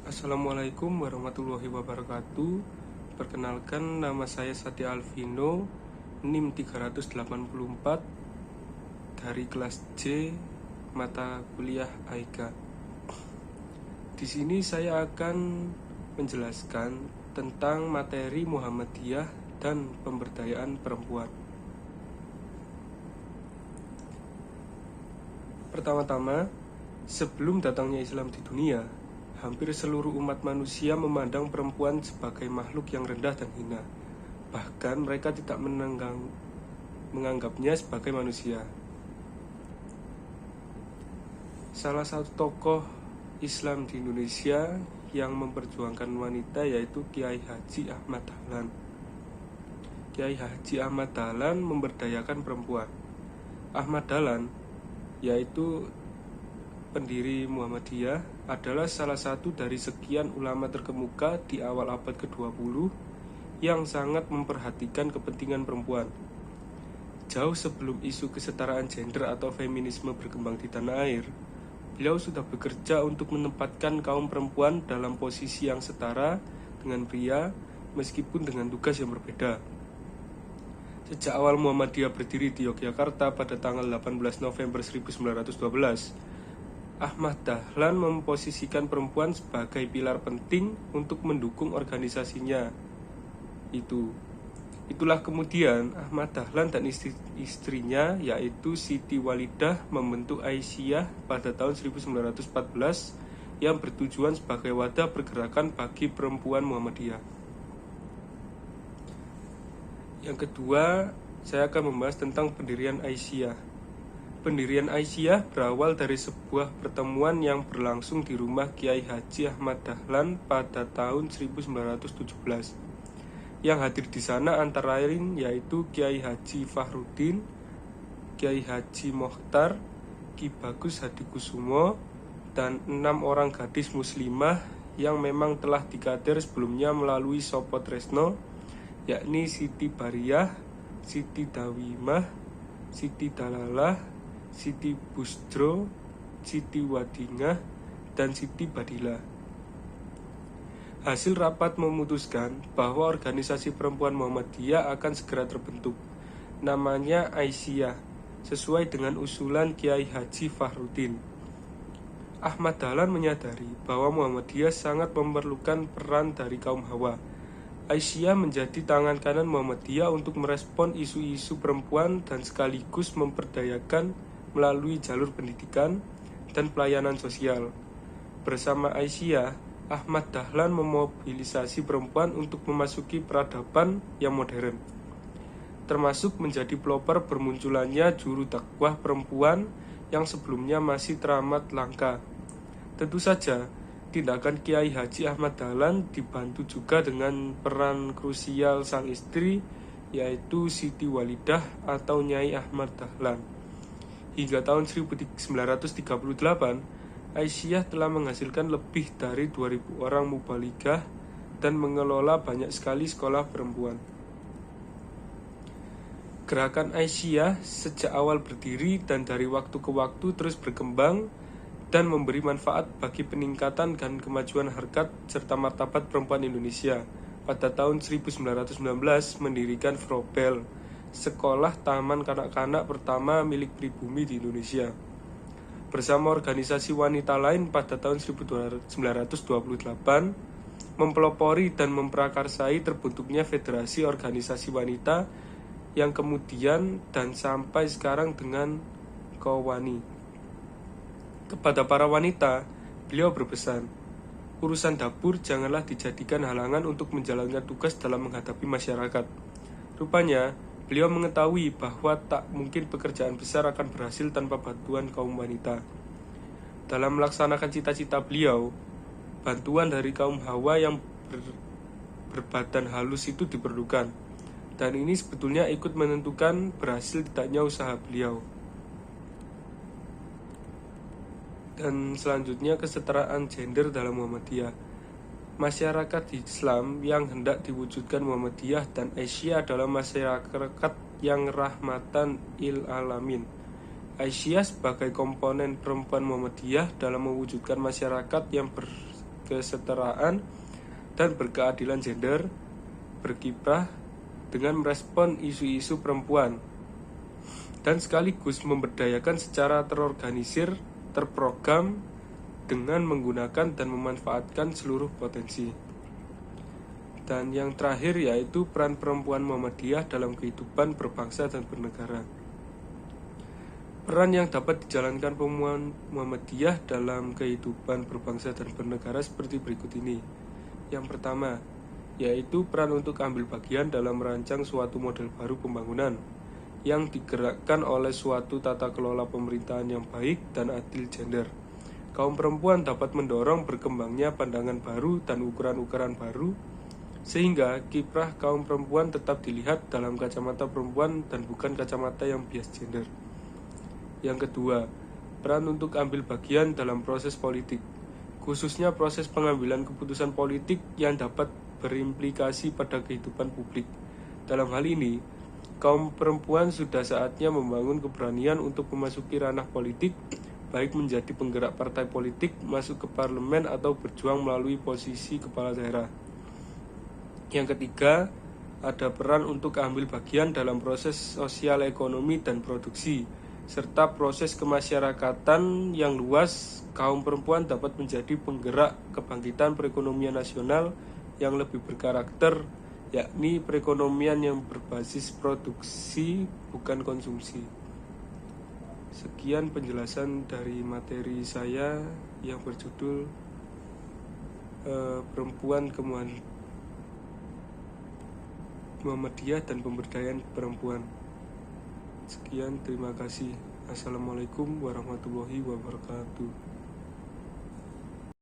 Assalamualaikum warahmatullahi wabarakatuh. Perkenalkan, nama saya Satya Alvino, NIM 384 dari kelas C mata kuliah AIKA. Di sini saya akan menjelaskan tentang materi Muhammadiyah dan pemberdayaan perempuan. Pertama-tama, sebelum datangnya Islam di dunia, hampir seluruh umat manusia memandang perempuan sebagai makhluk yang rendah dan hina. Bahkan mereka tidak menganggapnya sebagai manusia. Salah satu tokoh Islam di Indonesia yang memperjuangkan wanita yaitu Kiai Haji Ahmad Dahlan. Kiai Haji Ahmad Dahlan memberdayakan perempuan. Ahmad Dahlan, yaitu pendiri Muhammadiyah, adalah salah satu dari sekian ulama terkemuka di awal abad ke-20 yang sangat memperhatikan kepentingan perempuan. Jauh sebelum isu kesetaraan gender atau feminisme berkembang di tanah air, beliau sudah bekerja untuk menempatkan kaum perempuan dalam posisi yang setara dengan pria, meskipun dengan tugas yang berbeda. Sejak awal Muhammadiyah berdiri di Yogyakarta pada tanggal 18 November 1912, Ahmad Dahlan memposisikan perempuan sebagai pilar penting untuk mendukung organisasinya. Itulah kemudian Ahmad Dahlan dan istrinya yaitu Siti Walidah membentuk Aisyah pada tahun 1914 yang bertujuan sebagai wadah pergerakan bagi perempuan Muhammadiyah. Yang kedua, saya akan membahas tentang pendirian Aisyah. Pendirian Aisyah berawal dari sebuah pertemuan yang berlangsung di rumah Kiai Haji Ahmad Dahlan pada tahun 1917. Yang hadir di sana antara lain yaitu Kiai Haji Fahrudin, Kiai Haji Mokhtar, Ki Bagus Hadikusumo, dan 6 orang gadis muslimah yang memang telah dikader sebelumnya melalui Sopo Tresno, yakni Siti Bariyah, Siti Dawimah, Siti Dalalah, Siti Busdro, Siti Wadingah, dan Siti Badila. Hasil rapat memutuskan bahwa organisasi perempuan Muhammadiyah akan segera terbentuk. Namanya Aisyah, sesuai dengan usulan Kiai Haji Fahrudin. Ahmad Dahlan menyadari bahwa Muhammadiyah sangat memerlukan peran dari kaum hawa. Aisyah menjadi tangan kanan Muhammadiyah untuk merespon isu-isu perempuan dan sekaligus memperdayakan melalui jalur pendidikan dan pelayanan sosial. Bersama Aisyah, Ahmad Dahlan memobilisasi perempuan untuk memasuki peradaban yang modern, termasuk menjadi pelopor bermunculannya juru dakwah perempuan yang sebelumnya masih teramat langka. Tentu saja, tindakan Kiai Haji Ahmad Dahlan dibantu juga dengan peran krusial sang istri, yaitu Siti Walidah atau Nyai Ahmad Dahlan. Hingga tahun 1938, Aisyah telah menghasilkan lebih dari 2.000 orang mubaligah dan mengelola banyak sekali sekolah perempuan. Gerakan Aisyah sejak awal berdiri dan dari waktu ke waktu terus berkembang dan memberi manfaat bagi peningkatan dan kemajuan harkat serta martabat perempuan Indonesia. Pada tahun 1919 mendirikan Frobel, sekolah taman kanak-kanak pertama milik pribumi di Indonesia. Bersama organisasi wanita lain pada tahun 1928 mempelopori dan memprakarsai terbentuknya Federasi Organisasi Wanita yang kemudian dan sampai sekarang dengan Kowani. Kepada para wanita, beliau berpesan, urusan dapur janganlah dijadikan halangan untuk menjalankan tugas dalam menghadapi masyarakat. Rupanya, beliau mengetahui bahwa tak mungkin pekerjaan besar akan berhasil tanpa bantuan kaum wanita. Dalam melaksanakan cita-cita beliau, bantuan dari kaum hawa yang berbadan halus itu diperlukan. Dan ini sebetulnya ikut menentukan berhasil tidaknya usaha beliau. Dan selanjutnya, kesetaraan gender dalam Muhammadiyah. Masyarakat Islam yang hendak diwujudkan Muhammadiyah dan Aisyah adalah masyarakat yang rahmatan lil alamin. Aisyah sebagai komponen perempuan Muhammadiyah dalam mewujudkan masyarakat yang kesetaraan dan berkeadilan gender, berkiprah dengan merespon isu-isu perempuan, dan sekaligus memberdayakan secara terorganisir, terprogram dengan menggunakan dan memanfaatkan seluruh potensi. Dan yang terakhir yaitu peran perempuan Muhammadiyah dalam kehidupan berbangsa dan bernegara. Peran yang dapat dijalankan perempuan Muhammadiyah dalam kehidupan berbangsa dan bernegara seperti berikut ini. Yang pertama, yaitu peran untuk ambil bagian dalam merancang suatu model baru pembangunan yang digerakkan oleh suatu tata kelola pemerintahan yang baik dan adil gender. Kaum perempuan dapat mendorong berkembangnya pandangan baru dan ukuran-ukuran baru, sehingga kiprah kaum perempuan tetap dilihat dalam kacamata perempuan dan bukan kacamata yang bias gender. Yang kedua, peran untuk ambil bagian dalam proses politik, khususnya proses pengambilan keputusan politik yang dapat berimplikasi pada kehidupan publik. Dalam hal ini, kaum perempuan sudah saatnya membangun keberanian untuk memasuki ranah politik, baik menjadi penggerak partai politik, masuk ke parlemen, atau berjuang melalui posisi kepala daerah. Yang ketiga, ada peran untuk ambil bagian dalam proses sosial ekonomi dan produksi, serta proses kemasyarakatan yang luas. Kaum perempuan dapat menjadi penggerak kebangkitan perekonomian nasional yang lebih berkarakter, yakni perekonomian yang berbasis produksi bukan konsumsi. Sekian penjelasan dari materi saya yang berjudul Perempuan Muhammadiyah dan Pemberdayaan Perempuan. Sekian, terima kasih. Assalamualaikum warahmatullahi wabarakatuh.